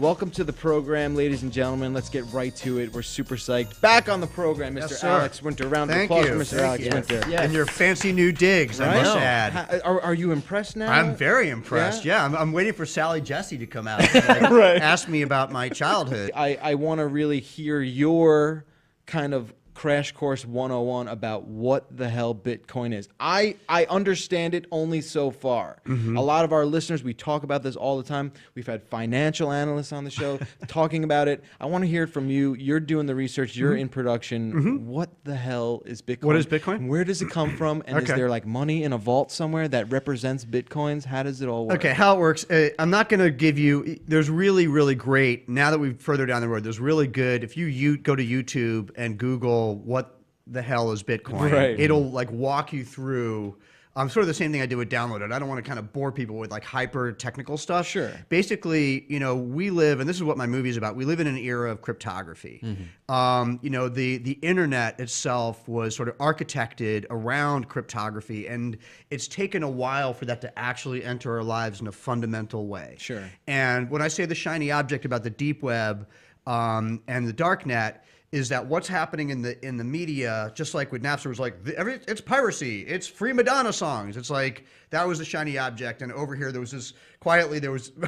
Welcome to the program, ladies and gentlemen. Let's get right to it. We're super psyched. Back on the program, Mr. Yes, Alex Winter. Round of applause for Mr. Alex Winter. Yes. And your fancy new digs, I must add. Are you impressed now? I'm very impressed. Yeah, I'm waiting for Sally Jesse to come out and ask me about my childhood. I want to really hear your kind of crash course 101 about what the hell Bitcoin is. I understand it only so far. A lot of our listeners, we talk about this all the time. We've had financial analysts on the show talking about it. I want to hear it from you. You're doing the research. You're in production. What the hell is Bitcoin? What is Bitcoin? Where does it come from? And is there like money in a vault somewhere that represents Bitcoins? How does it all work? Okay, how it works. I'm not going to give you, there's really, really great, now that we're further down the road, there's really good, if you go to YouTube and Google what the hell is Bitcoin, it'll like walk you through sort of the same thing I did with Download It. I don't want to kind of bore people with like hyper technical stuff. Sure. Basically, we live, and this is what my movie is about, we live in an era of cryptography. The internet itself was sort of architected around cryptography, and it's taken a while for that to actually enter our lives in a fundamental way. Sure. And when I say the shiny object about the deep web and the dark net, is that what's happening in the media, just like with Napster, was like, it's piracy, it's free Madonna songs. It's like, that was the shiny object. And over here, there was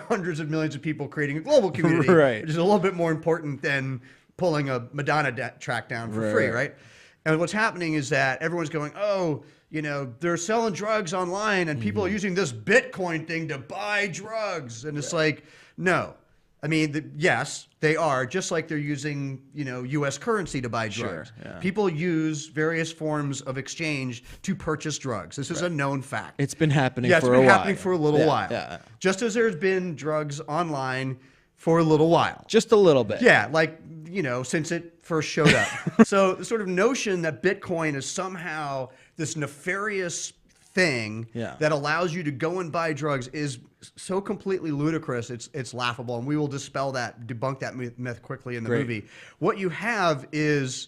hundreds of millions of people creating a global community, which is a little bit more important than pulling a Madonna track down for free, right? And what's happening is that everyone's going, they're selling drugs online and people are using this Bitcoin thing to buy drugs. And it's like, no. I mean, yes, they are, just like they're using, U.S. currency to buy drugs. Sure, yeah. People use various forms of exchange to purchase drugs. This is a known fact. It's been happening for a while. Yeah, it's been happening for a little while. Yeah. Just as there's been drugs online for a little while. Just a little bit. Yeah, like, since it first showed up. So the sort of notion that Bitcoin is somehow this nefarious thing that allows you to go and buy drugs is so completely ludicrous, it's laughable, and we will debunk that myth quickly in the movie. What you have is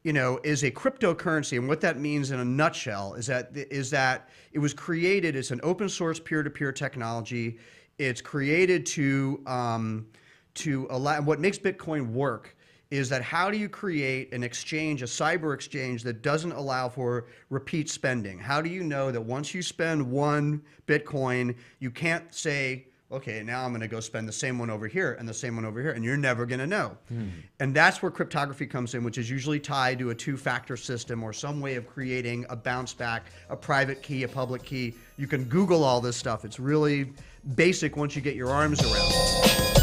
a cryptocurrency, and what that means in a nutshell is that it was created as an open source peer-to-peer technology. It's created to allow, what makes Bitcoin work is that how do you create an exchange, a cyber exchange that doesn't allow for repeat spending? How do you know that once you spend one Bitcoin, you can't say, okay, now I'm going to go spend the same one over here and the same one over here, and you're never going to know. And that's where cryptography comes in, which is usually tied to a two-factor system or some way of creating a bounce back, a private key, a public key. You can Google all this stuff. It's really basic once you get your arms around it.